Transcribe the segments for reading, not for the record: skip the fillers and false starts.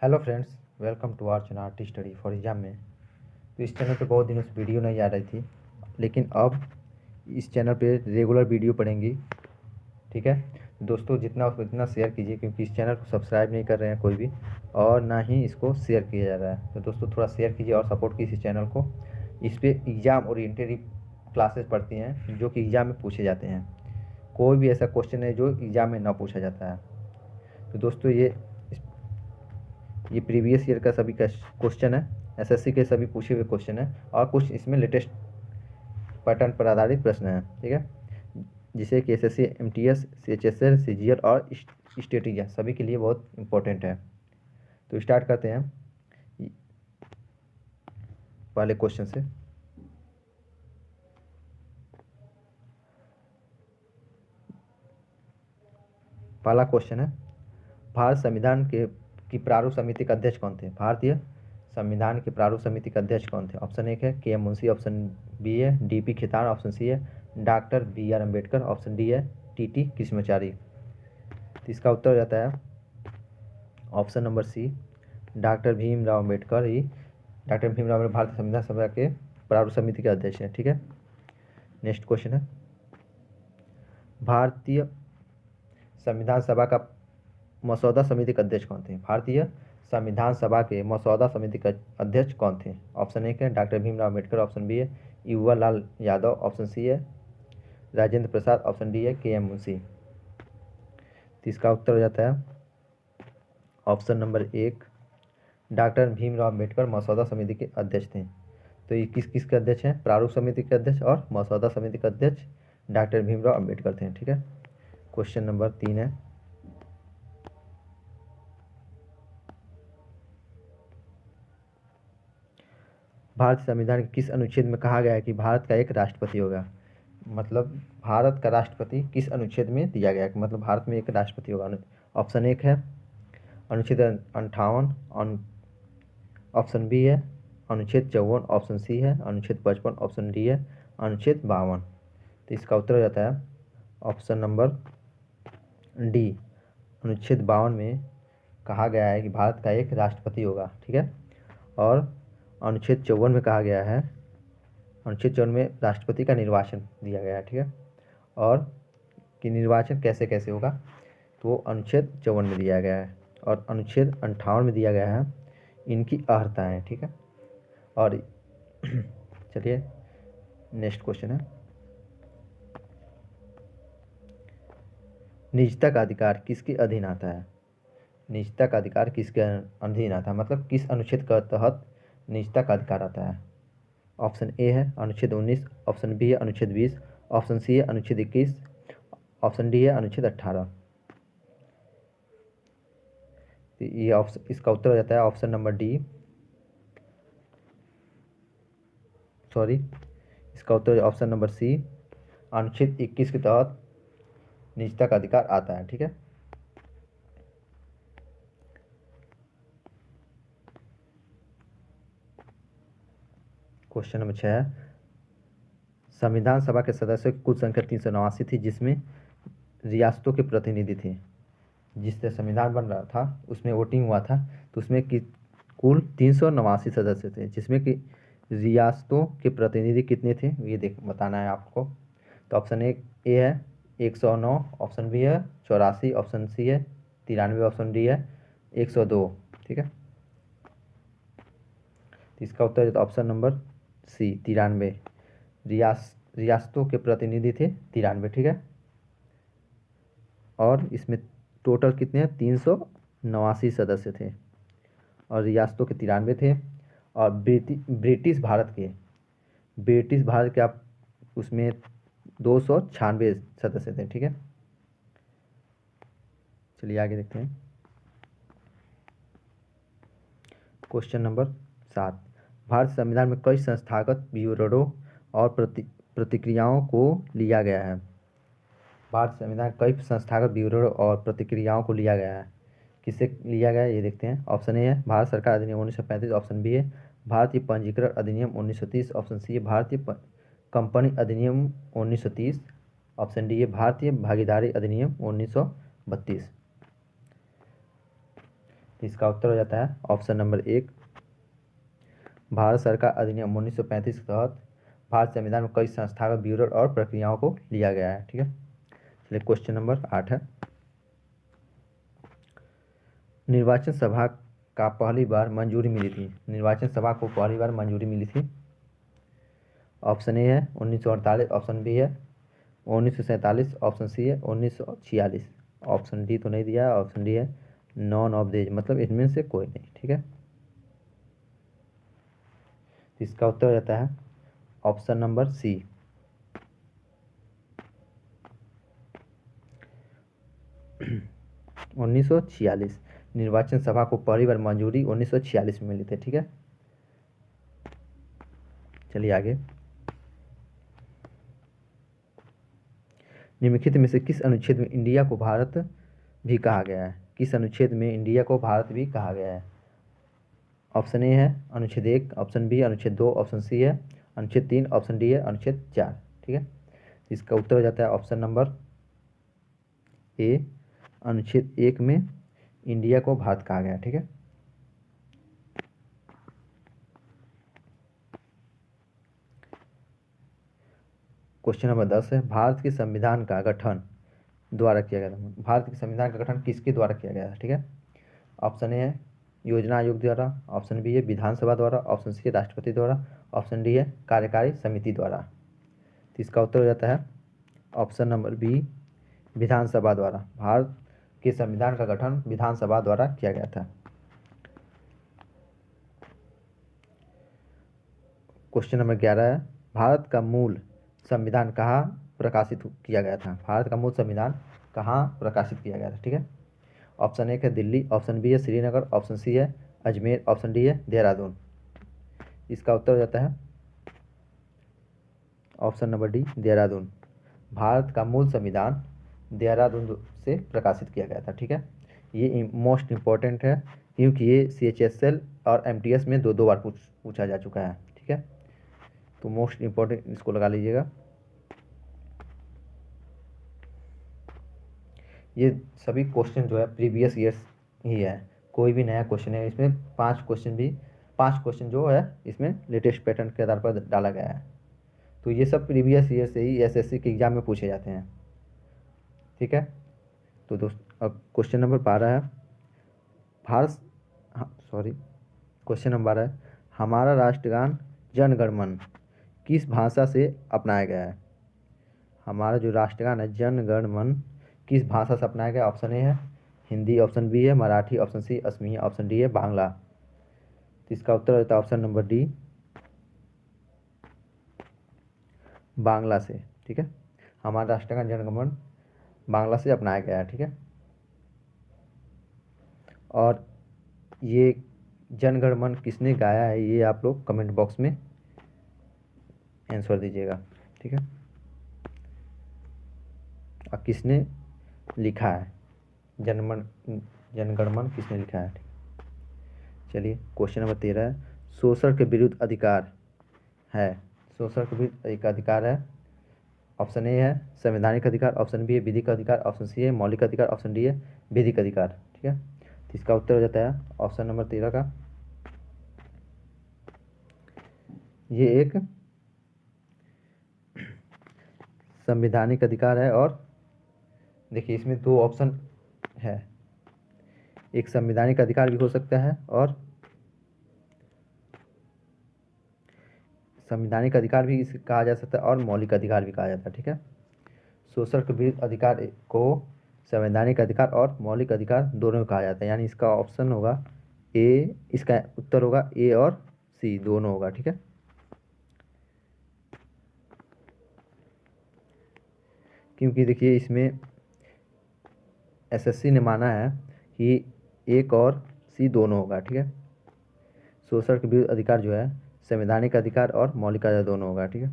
Hello friends, welcome to our channel art study for exam में। तो इस channel पे बहुत दिनों से वीडियो नहीं आ रही थी, लेकिन अब इस चैनल पे रेगुलर वीडियो पड़ेंगी। ठीक है दोस्तों, जितना हो उतना शेयर कीजिए, क्योंकि इस चैनल को सब्सक्राइब नहीं कर रहे हैं कोई भी, और ना ही इसको शेयर किया जा रहा है। तो दोस्तों थोड़ा शेयर कीजिए और सपोर्ट कीजिए इस चैनल को। इस पर एग्ज़ाम ओरिएंटेड क्लासेस पढ़ती हैं जो कि एग्ज़ाम में पूछे जाते हैं। कोई भी ऐसा क्वेश्चन है जो एग्ज़ाम में ना पूछा जाता है। तो दोस्तों ये प्रीवियस ईयर का सभी का क्वेश्चन है, एसएससी के सभी पूछे हुए क्वेश्चन है, और कुछ इसमें लेटेस्ट पैटर्न पर आधारित प्रश्न है। ठीक है, जिसे कि एसएससी, एमटीएस, सीएचएसएल, सीजीएल और स्टेटिया सभी के लिए बहुत इंपॉर्टेंट है। तो स्टार्ट करते हैं पहले क्वेश्चन से। पहला क्वेश्चन है, भारत संविधान की प्रारूप समिति के अध्यक्ष कौन थे? भारतीय संविधान के प्रारूप समिति के अध्यक्ष कौन थे? ऑप्शन एक है K M Munshi, option B है डीपी खेतान, ऑप्शन सी है doctor B R Ambedkar, option D है टीटी कृष्णमाचारी। तो इसका उत्तर हो जाता है option number C, doctor Bhimrao Ambedkar ही डॉक्टर भीमराव अम्बेडकर भारतीय संविधान सभा के प्रारूप समिति के अध्यक्ष हैं। ठीक है, नेक्स्ट क्वेश्चन है, भारतीय संविधान सभा का मसौदा समिति के अध्यक्ष कौन थे? भारतीय संविधान सभा के मसौदा समिति के अध्यक्ष कौन थे? ऑप्शन एक है doctor Bhimrao Ambedkar, option B है युवा लाल यादव, ऑप्शन सी है राजेंद्र प्रसाद, ऑप्शन डी है के एम मुंशी। तो इसका उत्तर हो जाता है ऑप्शन नंबर एक, डॉक्टर भीमराव अम्बेडकर मसौदा समिति के अध्यक्ष थे। तो ये किस के अध्यक्ष हैं? प्रारूप समिति के अध्यक्ष और मसौदा समिति के अध्यक्ष डॉक्टर भीमराव अम्बेडकर थे। ठीक है, क्वेश्चन नंबर 3 है, भारतीय संविधान के किस अनुच्छेद में कहा गया है कि भारत का एक राष्ट्रपति होगा? मतलब भारत का राष्ट्रपति किस अनुच्छेद में दिया गया है, मतलब भारत में एक राष्ट्रपति होगा? ऑप्शन एक है अनुच्छेद 58, ऑप्शन बी है अनुच्छेद 54, ऑप्शन सी है अनुच्छेद 55, ऑप्शन डी है अनुच्छेद 52। तो इसका उत्तर हो जाता है ऑप्शन नंबर डी, अनुच्छेद 52 में कहा गया है कि भारत का एक राष्ट्रपति होगा। ठीक है, और अनुच्छेद 54 में कहा गया है, अनुच्छेद 54 में राष्ट्रपति का निर्वाचन दिया गया है। ठीक है, और कि निर्वाचन कैसे कैसे होगा, तो वो अनुच्छेद 54 में दिया गया है, और अनुच्छेद 58 में दिया गया है इनकी अर्हताएँ। ठीक है, और चलिए नेक्स्ट क्वेश्चन है, निजता का अधिकार किसके अधीन आता है? निजता का अधिकार किसके अधीन आता है, मतलब किस अनुच्छेद के तहत निजता का अधिकार आता है? ऑप्शन ए है अनुच्छेद 19, ऑप्शन बी है अनुच्छेद 20, ऑप्शन सी है अनुच्छेद 21, ऑप्शन डी है अनुच्छेद 18। तो ये ऑप्शन, इसका उत्तर हो जाता है ऑप्शन नंबर डी, सॉरी, इसका उत्तर ऑप्शन नंबर सी, अनुच्छेद 21 के तहत निजता का अधिकार आता है। ठीक है, क्वेश्चन नंबर 6 है, संविधान सभा के सदस्यों की कुल संख्या 389 थी, जिसमें रियासतों के प्रतिनिधि थे। जिससे संविधान बन रहा था उसमें वोटिंग हुआ था, तो उसमें कि कुल 389 सदस्य थे, जिसमें कि रियासतों के प्रतिनिधि कितने थे ये बताना है आपको। तो ऑप्शन ए है 109, ऑप्शन बी है 84, ऑप्शन सी है 93, ऑप्शन डी है 102। ठीक है, तो इसका उत्तर ऑप्शन नंबर सी 93, रियासतों के प्रतिनिधि थे 93। ठीक है, और इसमें टोटल कितने हैं? 389 सदस्य थे, और रियासतों के 93 थे, और ब्रिटिश भारत के आप उसमें 296 सदस्य थे। ठीक है, चलिए आगे देखते हैं, क्वेश्चन नंबर 7, भारतीय संविधान में कई संस्थागत विवरणों और प्रतिक्रियाओं को लिया गया है? भारतीय संविधान कई संस्थागत विवरणों और प्रतिक्रियाओं को लिया गया है, किससे लिया गया है ये देखते हैं। ऑप्शन ए है भारत सरकार अधिनियम 1935, ऑप्शन बी है भारतीय पंजीकरण अधिनियम 1930, ऑप्शन सी है भारतीय कंपनी अधिनियम 1930, ऑप्शन डी है भारतीय भागीदारी अधिनियम 1932। इसका उत्तर हो जाता है ऑप्शन नंबर 1। भारत सरकार अधिनियम 1935 के तहत भारत संविधान में कई संस्थागत ब्यूरो और प्रक्रियाओं को लिया गया है। ठीक है, चलिए क्वेश्चन नंबर 8 है। निर्वाचन सभा का पहली बार मंजूरी मिली थी, निर्वाचन सभा को पहली बार मंजूरी मिली थी। ऑप्शन ए है 1948, ऑप्शन बी है 1947, ऑप्शन सी है 1946, ऑप्शन डी तो नहीं दिया है, ऑप्शन डी है नॉन ऑफ दीज, मतलब इनमें से कोई नहीं। ठीक है, इसका उत्तर हो जाता है ऑप्शन नंबर सी। 1946 निर्वाचन सभा को पहली बार मंजूरी 1946 में मिली थी। ठीक है, चलिए आगे। निम्नलिखित में से किस अनुच्छेद में इंडिया को भारत भी कहा गया है? किस अनुच्छेद में इंडिया को भारत भी कहा गया है? ऑप्शन ए है अनुच्छेद 1, ऑप्शन बी अनुच्छेद 2, ऑप्शन सी है अनुच्छेद 3, ऑप्शन डी है अनुच्छेद 4। ठीक है, इसका उत्तर हो जाता है ऑप्शन नंबर ए, अनुच्छेद 1 में इंडिया को भारत कहा गया। ठीक है, क्वेश्चन नंबर 10 है। भारत के संविधान का गठन द्वारा किया गया था, भारत के संविधान का गठन किसके द्वारा किया गया था? ठीक है, ऑप्शन ए है योजना आयोग द्वारा, ऑप्शन बी है विधानसभा द्वारा, ऑप्शन सी है राष्ट्रपति द्वारा, ऑप्शन डी है कार्यकारी समिति द्वारा। तो इसका उत्तर हो जाता है ऑप्शन नंबर बी, विधानसभा द्वारा। भारत के संविधान का गठन विधानसभा द्वारा किया गया था। क्वेश्चन नंबर 11 है। भारत का मूल संविधान कहाँ प्रकाशित किया गया था? भारत का मूल संविधान कहाँ प्रकाशित किया गया था? ठीक है, ऑप्शन ए है दिल्ली, ऑप्शन बी है श्रीनगर, ऑप्शन सी है अजमेर, ऑप्शन डी है देहरादून। इसका उत्तर हो जाता है option number D, Dehradun. Bharat का मूल संविधान देहरादून से प्रकाशित किया गया था। ठीक है, ये मोस्ट इम्पॉर्टेंट है क्योंकि ये CHSL और MTS में दो बार पूछा जा चुका है। ठीक है, तो मोस्ट इम्पॉर्टेंट इसको लगा लीजिएगा। ये सभी क्वेश्चन जो है प्रीवियस ईयर्स ही है, कोई भी नया क्वेश्चन है इसमें। 5 क्वेश्चन जो है इसमें लेटेस्ट पैटर्न के आधार पर डाला गया है। तो ये सब प्रीवियस ईयर से ही SSC के एग्जाम में पूछे जाते हैं। ठीक है, तो दोस्त अब क्वेश्चन नंबर 12 है। क्वेश्चन नंबर 12 है, हमारा राष्ट्रगान जन गण मन किस भाषा से अपनाया गया है? हमारा जो राष्ट्रगान है जन गण मन किस भाषा से अपनाया गया? ऑप्शन ए है हिंदी, ऑप्शन बी है Marathi, option C Asamiya, option D है बांग्ला। तो इसका उत्तर होता है ऑप्शन नंबर डी, बांग्ला से। ठीक है, हमारा राष्ट्रगान जन गण मन बांग्ला से अपनाया गया है। ठीक है, और ये जन गण मन किसने गाया है ये आप लोग कमेंट बॉक्स में आंसर दीजिएगा। ठीक है, और किसने लिखा है जन गण मन किसने लिखा है? चलिए क्वेश्चन नंबर 13 है। शोषण के विरुद्ध अधिकार है, शोषण के विरुद्ध एक अधिकार है। ऑप्शन ए है संवैधानिक अधिकार, ऑप्शन बी है विधिक अधिकार, ऑप्शन सी है मौलिक अधिकार, ऑप्शन डी है विधिक अधिकार। ठीक है, तो इसका उत्तर हो जाता है ऑप्शन नंबर 13 का, ये एक संवैधानिक अधिकार है। और देखिए इसमें 2 ऑप्शन है, एक संवैधानिक अधिकार भी हो सकता है और संवैधानिक अधिकार भी इसे कहा जा सकता है और मौलिक अधिकार भी कहा जाता है। ठीक है, शोषण के विरुद्ध अधिकार को संवैधानिक अधिकार और मौलिक अधिकार दोनों कहा जाता है, यानी इसका ऑप्शन होगा ए, इसका उत्तर होगा ए और सी दोनों होगा। ठीक है, क्योंकि देखिए इसमें SSC ने माना है कि एक और सी दोनों होगा। ठीक है, शोषण के विरुद्ध अधिकार जो है संवैधानिक अधिकार और मौलिक अधिकार दोनों होगा। ठीक है,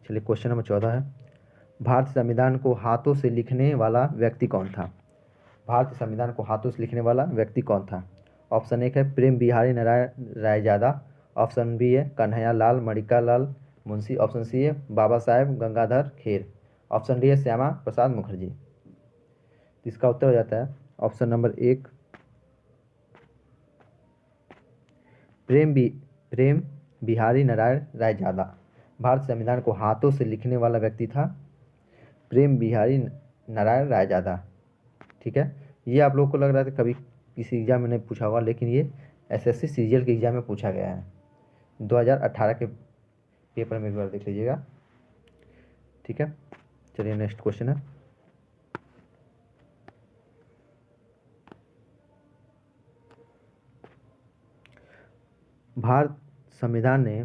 चलिए क्वेश्चन नंबर 14 है। भारतीय संविधान को हाथों से लिखने वाला व्यक्ति कौन था? भारतीय संविधान को हाथों से लिखने वाला व्यक्ति कौन था? ऑप्शन एक है प्रेम बिहारी नारायण रायजादा, ऑप्शन बी है कन्हैया लाल मणिका लाल मुंशी, ऑप्शन सी है बाबा साहेब गंगाधर खेर, ऑप्शन डी है श्यामा प्रसाद मुखर्जी। तो इसका उत्तर हो जाता है ऑप्शन नंबर 1 प्रेम बिहारी नारायण रायजादा। भारत संविधान को हाथों से लिखने वाला व्यक्ति था प्रेम बिहारी नारायण रायजादा। ठीक है, ये आप लोगों को लग रहा था कभी किसी एग्जाम में नहीं पूछा होगा, लेकिन ये एसएससी सीजीएल के एग्जाम में पूछा गया है 2018 के पेपर में, एक बार देख लीजिएगा। ठीक है, चलिए नेक्स्ट क्वेश्चन है। भारत संविधान ने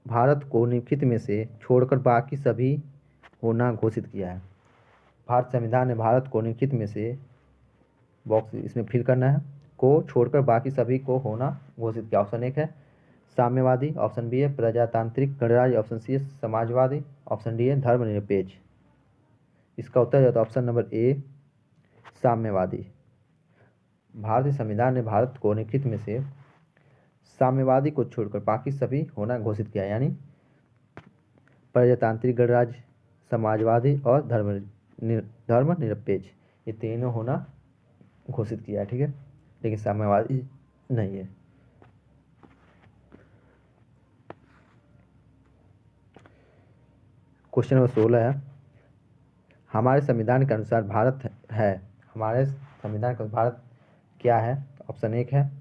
भारत को निम्नलिखित में से छोड़कर बाकी सभी होना घोषित किया है। भारत संविधान ने भारत को निम्नलिखित में से, बॉक्स इसमें फिल करना है, को छोड़कर बाकी सभी को होना घोषित किया। ऑप्शन 1 है साम्यवादी, ऑप्शन बी है प्रजातांत्रिक गणराज्य, ऑप्शन सी है समाजवादी, ऑप्शन डी है धर्मनिरपेक्ष। इसका उत्तर जाता है ऑप्शन नंबर ए साम्यवादी। भारतीय संविधान ने भारत को निम्नलिखित में से साम्यवादी को छोड़कर बाकी सभी होना घोषित किया, यानी प्रजातांत्रिक गणराज्य, समाजवादी और धर्मनिरपेक्ष, ये तीनों होना घोषित किया है। ठीक है, लेकिन साम्यवादी नहीं है। क्वेश्चन नंबर 16 है हमारे संविधान के अनुसार भारत है, हमारे संविधान के अनुसार भारत क्या है। ऑप्शन 1 है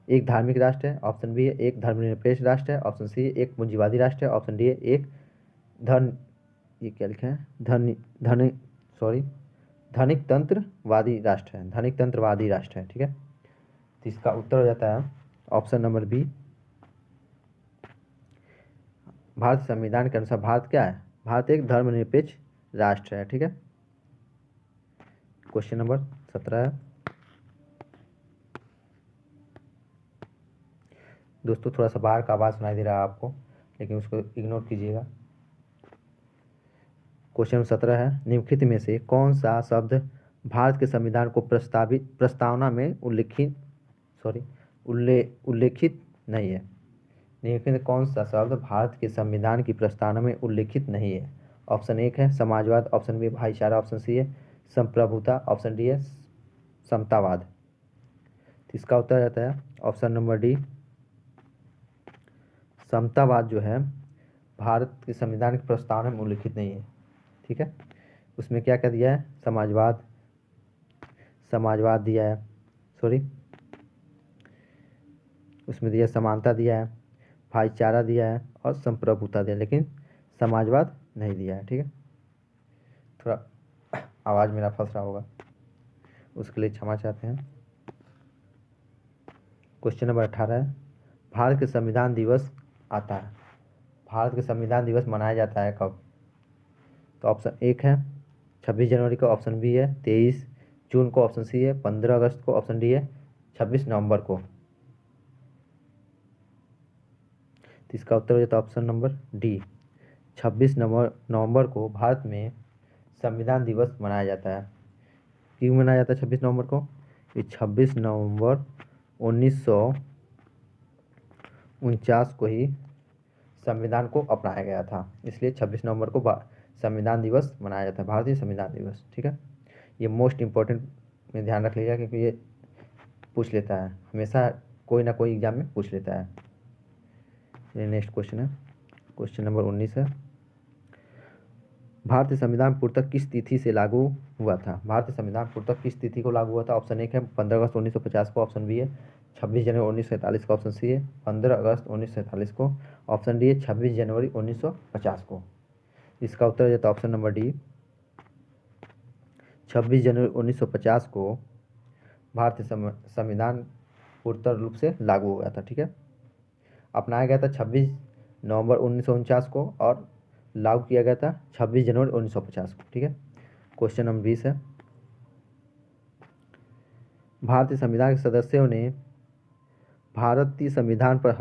एक धार्मिक राष्ट्र है, ऑप्शन बी है एक धर्मनिरपेक्ष राष्ट्र है, ऑप्शन सी है एक पूंजीवादी राष्ट्र है, ऑप्शन डी है एक ये क्या लिखा है धनिक तंत्रवादी राष्ट्र है, धनिक तंत्रवादी राष्ट्र है। ठीक है, तो इसका उत्तर हो जाता है ऑप्शन नंबर बी। भारत संविधान के अनुसार भारत क्या है, भारत एक धर्मनिरपेक्ष राष्ट्र है। ठीक है, क्वेश्चन नंबर 17 है। दोस्तों थोड़ा सा बाहर का आवाज़ सुनाई दे रहा है आपको, लेकिन उसको इग्नोर कीजिएगा। क्वेश्चन नंबर 17 है निम्नलिखित में से कौन सा शब्द भारत के संविधान को प्रस्तावना में उल्लेखित नहीं है। निम्नलिखित में कौन सा शब्द भारत के संविधान की प्रस्तावना में उल्लेखित नहीं है। ऑप्शन 1 है समाजवाद, ऑप्शन बी भाईचारा, ऑप्शन सी है संप्रभुता, ऑप्शन डी है समतावाद। इसका उत्तर रहता है ऑप्शन नंबर डी समतावाद जो है भारत के संविधान की प्रस्तावना में उल्लेखित नहीं है। ठीक है, उसमें क्या क्या दिया है, समाजवाद दिया है, उसमें दिया समानता दिया है, भाईचारा दिया है और संप्रभुता दिया है, लेकिन समाजवाद नहीं दिया है। ठीक है, थोड़ा आवाज़ मेरा फंस रहा होगा, उसके लिए क्षमा चाहते हैं। क्वेश्चन नंबर 18 है भारत के संविधान दिवस आता है, भारत के संविधान दिवस मनाया जाता है कब। तो ऑप्शन 1 है 26 जनवरी को, ऑप्शन बी है 23 जून को, ऑप्शन सी है 15 अगस्त को, ऑप्शन डी है 26 नवंबर को। तो इसका उत्तर हो जाता है ऑप्शन नंबर डी 26 नवंबर को भारत में संविधान दिवस मनाया जाता है। क्यों मनाया जाता है 26 नवंबर को, ये 26 नवंबर 1949 को ही संविधान को अपनाया गया था, इसलिए 26 नवंबर को संविधान दिवस मनाया जाता है, भारतीय संविधान दिवस। ठीक है, ये मोस्ट इम्पोर्टेंट में ध्यान रख लीजिएगा, क्योंकि ये पूछ लेता है हमेशा, कोई ना कोई एग्जाम में पूछ लेता है। ये नेक्स्ट क्वेश्चन है, क्वेश्चन नंबर 19 है भारतीय संविधान पूर्व तक किस तिथि से लागू हुआ था। भारतीय संविधान पूर्व तक किस तिथि को लागू हुआ था। ऑप्शन 1 है 15 अगस्त 1950 को, ऑप्शन बी है 26 जनवरी 1947 को, ऑप्शन सी है 15 अगस्त 1947 को, ऑप्शन डी है 26 जनवरी 1950 को। इसका उत्तर हो जाता है ऑप्शन नंबर डी 26 जनवरी 1950 को भारतीय संविधान पूर्ण रूप से लागू हुआ था। ठीक है, अपनाया गया था 26 नवंबर 1949 को और लागू किया गया था 26 जनवरी 1950 को। ठीक है, क्वेश्चन नंबर 20 है भारतीय संविधान के सदस्यों ने भारतीय संविधान पर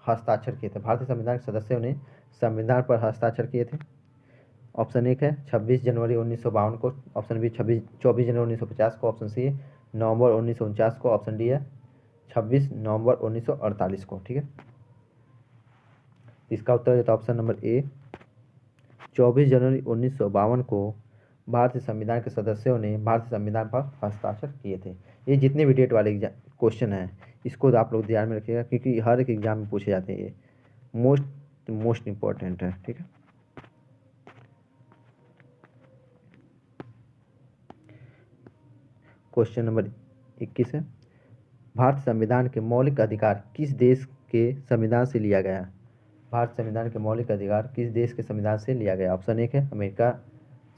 हस्ताक्षर किए थे। भारतीय संविधान के सदस्यों ने संविधान पर हस्ताक्षर किए थे। ऑप्शन 1 है 26 जनवरी 1952 को, ऑप्शन बी 24 जनवरी 1950 को, ऑप्शन सी है नवंबर 1949 को, ऑप्शन डी है 26 नवंबर 1948 को। ठीक है, इसका उत्तर देता ऑप्शन नंबर ए 24 जनवरी 1952 को भारतीय संविधान के सदस्यों ने भारतीय संविधान पर हस्ताक्षर किए थे। ये जितने भी डेट वाले क्वेश्चन हैं इसको आप लोग ध्यान में रखिएगा, क्योंकि हर एक एग्जाम में पूछे जाते हैं। ये मोस्ट इम्पोर्टेंट है, ठीक है। क्वेश्चन नंबर 21 है, भारत संविधान के मौलिक अधिकार किस देश के संविधान से लिया गया? भारत संविधान के मौलिक अधिकार किस देश के संविधान से लिया गया? ऑप्शन 1 है अमेरिका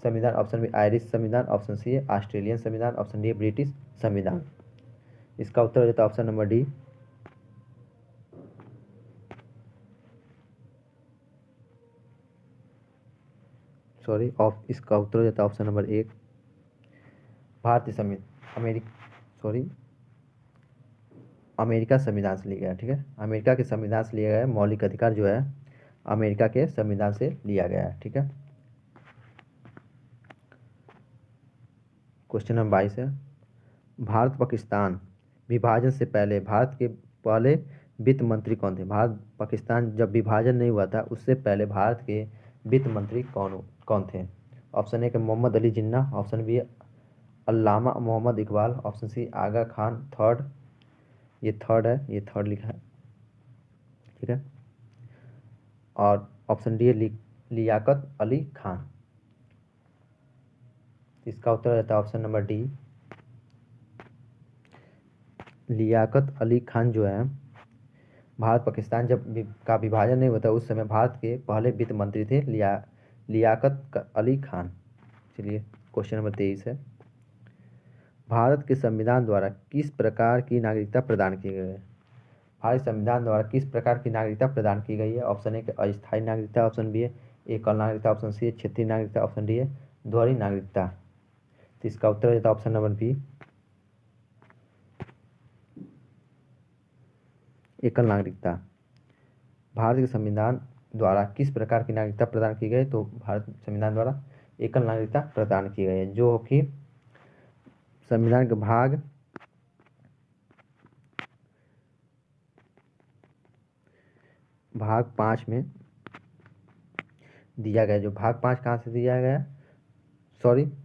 संविधान, ऑप्शन बी आयरिश संविधान, ऑप्शन सी है ऑस्ट्रेलियन संविधान, ऑप्शन डी ब्रिटिश संविधान। इसका उत्तर हो जाता है ऑप्शन नंबर डी। इसका उत्तर हो जाता है ऑप्शन नंबर 1, भारतीय संविधान अमेरिका संविधान से लिया गया, ठीक है। अमेरिका के संविधान से लिया गया मौलिक अधिकार जो है अमेरिका के संविधान से लिया गया है, ठीक है। क्वेश्चन नंबर 22 है, भारत पाकिस्तान विभाजन से पहले भारत के पहले वित्त मंत्री कौन थे? भारत पाकिस्तान जब विभाजन नहीं हुआ था उससे पहले भारत के वित्त मंत्री कौन थे? ऑप्शन ए के Mohammad Ali Jinnah, option B Allama Mohammad Iqbal, option C Aga Khan third, ये थर्ड लिखा है, ठीक है। और ऑप्शन डी लियाकत अली खान। इसका उत्तर हो जाता है option number D, Liaquat Ali Khan जो है भारत पाकिस्तान जब का विभाजन नहीं हुआ था उस समय भारत के पहले वित्त मंत्री थे लियाकत अली खान। चलिए क्वेश्चन नंबर 23 है, भारत के संविधान द्वारा किस प्रकार की नागरिकता प्रदान की गई है? भारत संविधान द्वारा किस प्रकार की नागरिकता प्रदान की गई है? ऑप्शन ए अस्थायी नागरिकता, ऑप्शन बी है एकल नागरिकता, ऑप्शन सी है क्षेत्रीय नागरिकता, ऑप्शन डी है द्वैधारी नागरिकता। तो इसका उत्तर हो जाता है ऑप्शन नंबर बी, एकल नागरिकता। भारत के संविधान द्वारा किस प्रकार की नागरिकता प्रदान की गई? तो भारत संविधान द्वारा एकल नागरिकता प्रदान की गई है, जो कि संविधान के भाग 5 में दिया गया। जो भाग 5 कहाँ से दिया गया?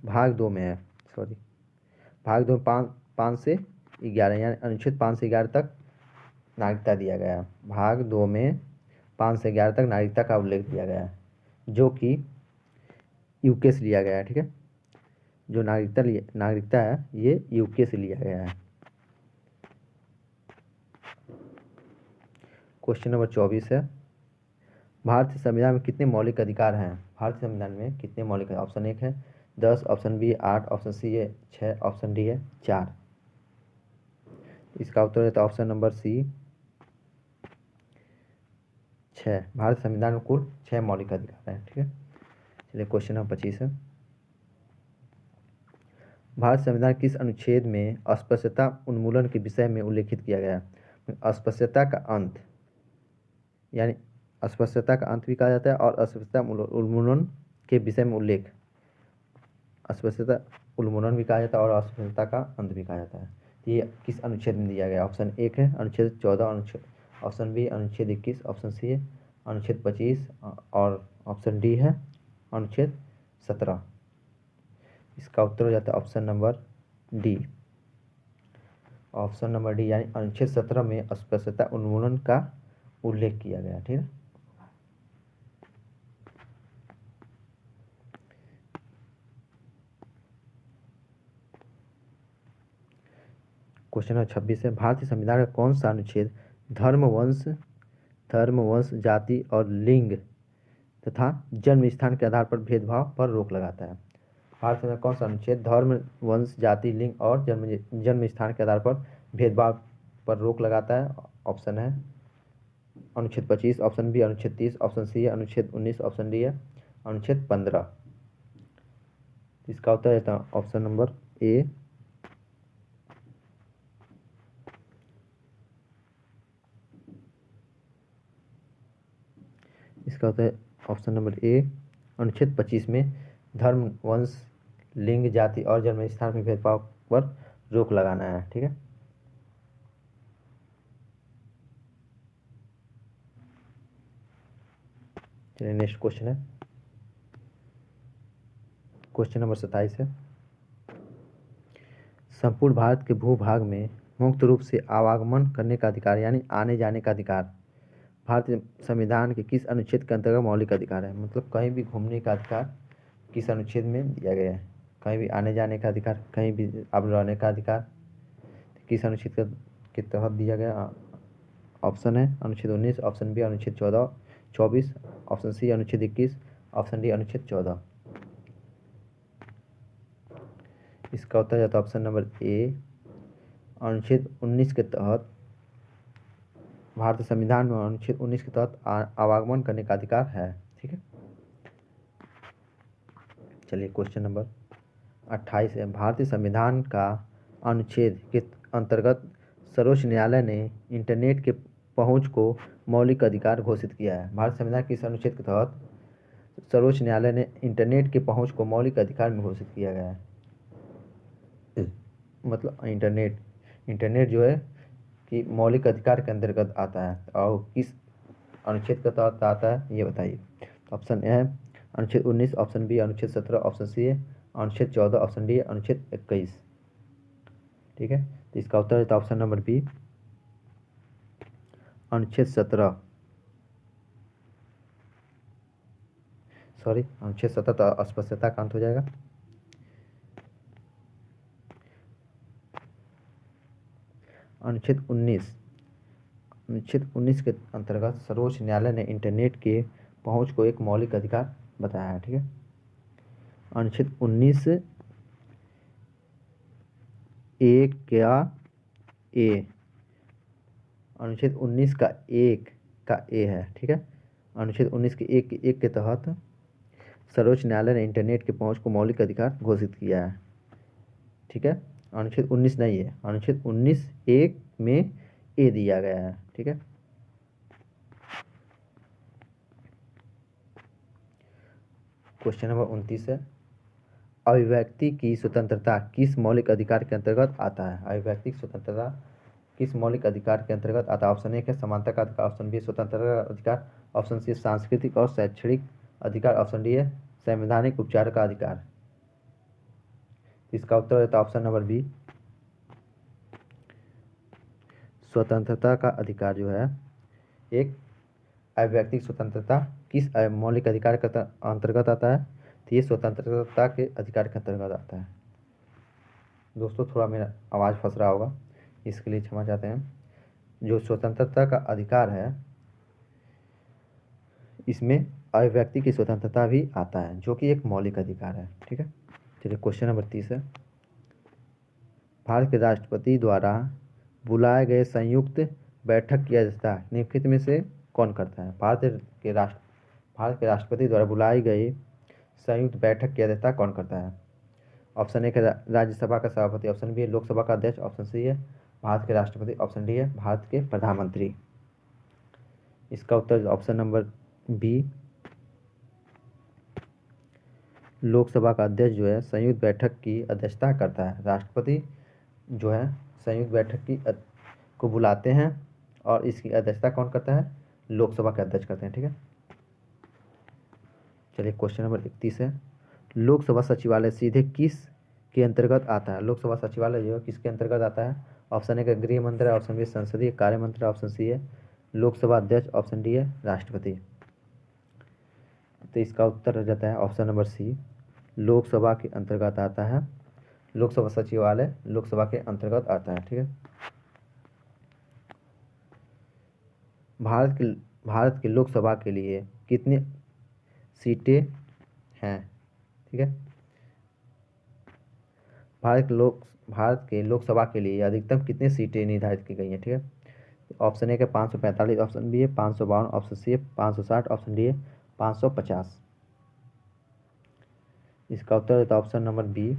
भाग 2 में है। भाग 2 5 से 11 यानी अनुच्छेद 5 से 11 तक नागरिकता दिया गया। भाग 2 में 5 से 11 तक नागरिकता का उल्लेख दिया गया है, जो कि यूके से लिया गया है, ठीक है। जो नागरिकता है ये यूके से लिया गया है। क्वेश्चन नंबर 24 है, भारतीय संविधान में कितने मौलिक अधिकार हैं? भारतीय संविधान में कितने मौलिक? ऑप्शन 1 है 10, ऑप्शन बी 8, ऑप्शन सी है 6, ऑप्शन डी है 4। इसका उत्तर है ऑप्शन नंबर सी 6। भारतीय संविधान में कुल 6 मौलिक अधिकार हैं, ठीक है। चलिए क्वेश्चन नंबर 25 है, भारत संविधान किस अनुच्छेद में अस्पृश्यता उन्मूलन के विषय में उल्लेखित किया गया है? अस्पृश्यता का अंत यानी अस्पृश्यता का अंत भी कहा जाता है और अस्पृश्यता उन्मूलन के विषय में उल्लेख, अस्पृश्यता उन्मूलन भी कहा जाता है और अस्पृश्यता का अंत भी कहा जाता है। तो ये किस अनुच्छेद में दिया गया? ऑप्शन 1 है अनुच्छेद 14, ऑप्शन बी अनुच्छेद 21, ऑप्शन सी है अनुच्छेद 25 और ऑप्शन डी है अनुच्छेद 17। इसका उत्तर हो जाता है option number D. Option number D यानी अनुच्छेद 17 में अस्पृश्यता उन्मूलन का उल्लेख किया गया, ठीक है। क्वेश्चन नंबर 26 है, भारतीय संविधान का कौन सा अनुच्छेद धर्म, वंश, जाति और लिंग तथा जन्म स्थान के आधार पर भेदभाव पर रोक लगाता है? भारत संविधान कौन सा अनुच्छेद धर्म, वंश, जाति, लिंग और जन्म स्थान के आधार पर भेदभाव पर रोक लगाता है? ऑप्शन है अनुच्छेद 25, ऑप्शन बी अनुच्छेद 30, ऑप्शन सी है अनुच्छेद 19, ऑप्शन डी है अनुच्छेद 15। इसका उत्तर है ऑप्शन नंबर ए, इसका होता है ऑप्शन नंबर ए, अनुच्छेद 25 में धर्म, वंश, लिंग, जाति और जन्म स्थान में भेदभाव पर रोक लगाना है, ठीक है। चलिए नेक्स्ट क्वेश्चन है, क्वेश्चन नंबर 27 है, संपूर्ण भारत के भूभाग में मुक्त रूप से आवागमन करने का अधिकार यानी आने जाने का अधिकार भारतीय संविधान के किस अनुच्छेद के अंतर्गत मौलिक अधिकार है? मतलब कहीं भी घूमने का अधिकार किस अनुच्छेद में दिया गया है? कहीं भी आने जाने का अधिकार, कहीं भी अब रहने का अधिकार किस अनुच्छेद के तहत दिया गया? ऑप्शन है अनुच्छेद 19, ऑप्शन बी अनुच्छेद 24, ऑप्शन सी अनुच्छेद 21, ऑप्शन डी अनुच्छेद 14। इसका उत्तर जाता है ऑप्शन नंबर ए, अनुच्छेद 19 के तहत भारतीय संविधान में अनुच्छेद 19 के तहत आवागमन करने का अधिकार है। ठीक है, चलिए क्वेश्चन नंबर 28 है, भारतीय संविधान का अनुच्छेद के अंतर्गत सर्वोच्च न्यायालय ने इंटरनेट के पहुंच को मौलिक अधिकार घोषित किया है। भारतीय संविधान के इस अनुच्छेद के तहत सर्वोच्च न्यायालय ने इंटरनेट के पहुंच को मौलिक अधिकार में घोषित किया गया है। मतलब इंटरनेट जो है कि मौलिक अधिकार के अंतर्गत आता है और किस अनुच्छेद के तहत आता है ये बताइए। ऑप्शन ए है अनुच्छेद 19, ऑप्शन बी अनुच्छेद 17, ऑप्शन सी है अनुच्छेद 14, ऑप्शन डी अनुच्छेद 21। ठीक है, तो इसका उत्तर है ऑप्शन नंबर बी अनुच्छेद 17, सॉरी अनुच्छेद 17 तो अस्पष्टता का अंत हो जाएगा। अनुच्छेद 19 के अंतर्गत सर्वोच्च न्यायालय ने इंटरनेट के पहुंच को एक मौलिक अधिकार बताया है। ठीक है, अनुच्छेद 19 ए क्या ए, अनुच्छेद 19 का ए है। ठीक है, अनुच्छेद 19 के एक के तहत सर्वोच्च न्यायालय ने इंटरनेट के पहुंच को मौलिक अधिकार घोषित किया है। ठीक है, अनुच्छेद 19 नहीं है, अनुच्छेद 19 एक में ए दिया गया है। ठीक है, क्वेश्चन नंबर 29 है, अभिव्यक्ति की स्वतंत्रता किस मौलिक अधिकार के अंतर्गत आता है? अभिव्यक्ति की स्वतंत्रता किस मौलिक अधिकार के अंतर्गत आता है? ऑप्शन 1 है समानता का अधिकार, ऑप्शन बी स्वतंत्रता का अधिकार, ऑप्शन सी सांस्कृतिक और शैक्षणिक अधिकार, ऑप्शन डी है संवैधानिक उपचार का अधिकार। इसका उत्तर है ऑप्शन नंबर बी स्वतंत्रता का अधिकार जो है एक अभिव्यक्ति स्वतंत्रता किस मौलिक अधिकार के अंतर्गत आता है? तो ये स्वतंत्रता के अधिकार के अंतर्गत आता है। दोस्तों थोड़ा मेरा आवाज़ फंस रहा होगा, इसके लिए क्षमा चाहते हैं। जो स्वतंत्रता का अधिकार है इसमें अभिव्यक्ति की स्वतंत्रता भी आता है जो कि एक मौलिक अधिकार है। ठीक है, चलिए क्वेश्चन नंबर 30 है, भारत के राष्ट्रपति द्वारा बुलाए गए संयुक्त बैठक की अध्यक्षता निम्नलिखित में से कौन करता है? भारत के राष्ट्रपति द्वारा बुलाई गई संयुक्त बैठक की अध्यक्षता कौन करता है? ऑप्शन 1 है राज्यसभा का सभापति, ऑप्शन बी है लोकसभा का अध्यक्ष, ऑप्शन सी है भारत के राष्ट्रपति, ऑप्शन डी है भारत के प्रधानमंत्री। इसका उत्तर ऑप्शन नंबर बी लोकसभा का अध्यक्ष जो है संयुक्त बैठक की अध्यक्षता करता है। राष्ट्रपति जो है संयुक्त बैठक को बुलाते हैं और इसकी अध्यक्षता कौन करता है? लोकसभा के अध्यक्ष करते हैं। ठीक है, चलिए क्वेश्चन नंबर 31 है, लोकसभा सचिवालय सीधे किस के अंतर्गत आता है? लोकसभा सचिवालय जो है किसके अंतर्गत आता है? ऑप्शन 1 है गृह मंत्रालय, ऑप्शन बी संसदीय कार्य मंत्रालय, ऑप्शन सी है लोकसभा अध्यक्ष, ऑप्शन डी है राष्ट्रपति। तो इसका उत्तर हो जाता है ऑप्शन नंबर सी लोकसभा के अंतर्गत आता है। लोकसभा सचिवालय लोकसभा के अंतर्गत आता है। ठीक है, भारत की लोकसभा के लिए कितनी सीटें हैं? ठीक है, भारत के लोकसभा के लिए अधिकतम कितनी सीटें निर्धारित की गई हैं? ठीक है, ऑप्शन 1 है 545, ऑप्शन बी है 552, ऑप्शन सी है 560, ऑप्शन डी है 550। इसका उत्तर है ऑप्शन नंबर बी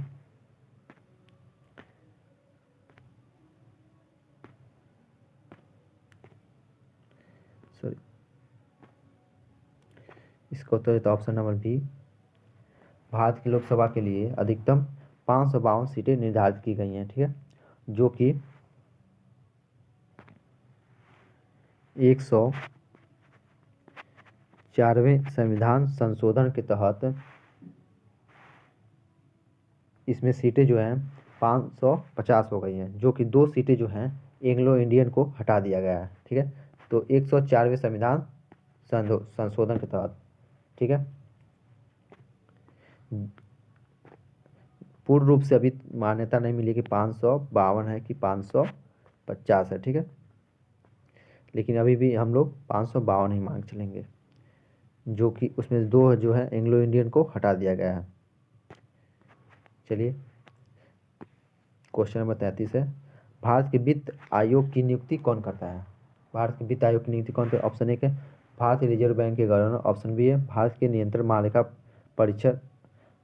इसका उत्तर है ऑप्शन नंबर बी भारत की लोकसभा के लिए अधिकतम 552 सीटें निर्धारित की गई हैं। ठीक है, जो कि 104वें संविधान संशोधन के तहत इसमें सीटें जो हैं 550 हो गई हैं, जो कि 2 सीटें जो हैं एंग्लो इंडियन को हटा दिया गया है। ठीक है, तो 104वें संविधान संशोधन के तहत, ठीक है, पूर्ण रूप से अभी मान्यता नहीं मिली कि 552 है कि 550 है। ठीक है, लेकिन अभी भी हम लोग 552 ही मान चलेंगे, जो कि उसमें 2 जो है एंग्लो इंडियन को हटा दिया गया है। चलिए, क्वेश्चन नंबर 33 है, भारत के वित्त आयोग की नियुक्ति कौन करता है? भारत के वित्त आयोग की नियुक्ति कौन करता है? ऑप्शन 1 है भारतीय रिजर्व बैंक के गवर्नर, ऑप्शन बी है भारत के नियंत्रण महालेखा परीक्षक,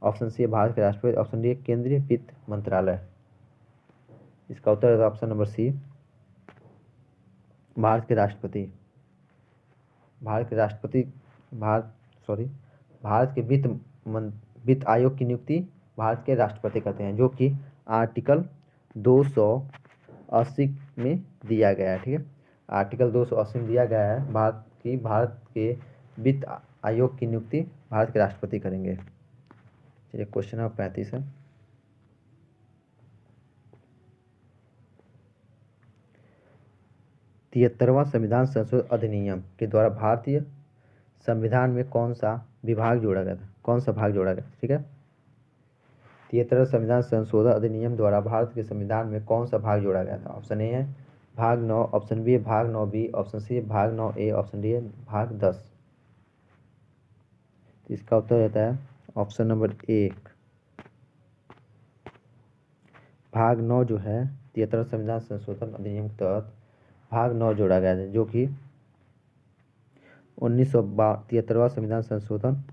ऑप्शन सी है भारत के राष्ट्रपति, ऑप्शन डी है केंद्रीय वित्त मंत्रालय। इसका उत्तर है ऑप्शन नंबर सी, भारत के राष्ट्रपति। भारत के राष्ट्रपति भारत के वित्त आयोग की नियुक्ति भारत के राष्ट्रपति करते हैं, जो कि आर्टिकल 280 में दिया गया है। ठीक है, आर्टिकल 280 में दिया गया है भारत के वित्त आयोग की नियुक्ति भारत के राष्ट्रपति करेंगे। चलिए, क्वेश्चन नंबर 35 है, तिहत्तरवां संविधान संशोधन अधिनियम के द्वारा भारतीय संविधान में कौन सा विभाग जोड़ा गया था? कौन सा भाग जोड़ा गया? ठीक है, 73वां संविधान संशोधन अधिनियम द्वारा भारत के संविधान में कौन सा भाग जोड़ा गया था? ऑप्शन ए है भाग 9, ऑप्शन बी है भाग 9 बी, ऑप्शन सी है भाग 9 ए, ऑप्शन डी है भाग 10। तो इसका उत्तर रहता है ऑप्शन नंबर 1, भाग 9 जो है 73वां संविधान संशोधन अधिनियम के तहत भाग 9 जोड़ा गया है, जो कि 73वां संविधान संशोधन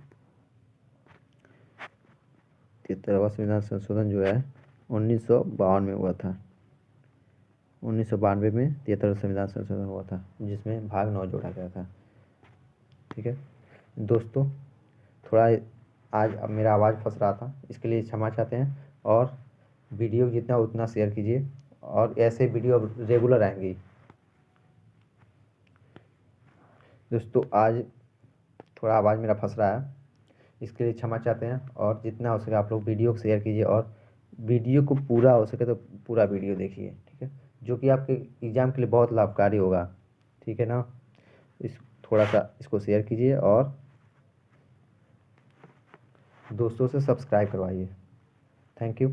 73वां संविधान संशोधन जो है 1952 में हुआ था। 1992 में 73वां संविधान संशोधन हुआ था, जिसमें भाग 9 जोड़ा गया था। ठीक है दोस्तों, थोड़ा आज अब मेरा आवाज़ फंस रहा था, इसके लिए क्षमा चाहते हैं, और वीडियो जितना उतना शेयर कीजिए, और ऐसे वीडियो अब रेगुलर आएंगी। दोस्तों, आज थोड़ा आवाज़ मेरा फंस रहा है, इसके लिए क्षमा चाहते हैं, और जितना हो सके आप लोग वीडियो को शेयर कीजिए, और वीडियो को पूरा हो सके तो पूरा वीडियो देखिए। ठीक है, जो कि आपके एग्ज़ाम के लिए बहुत लाभकारी होगा। ठीक है ना, थोड़ा सा इसको शेयर कीजिए, और दोस्तों से सब्सक्राइब करवाइए। Thank you.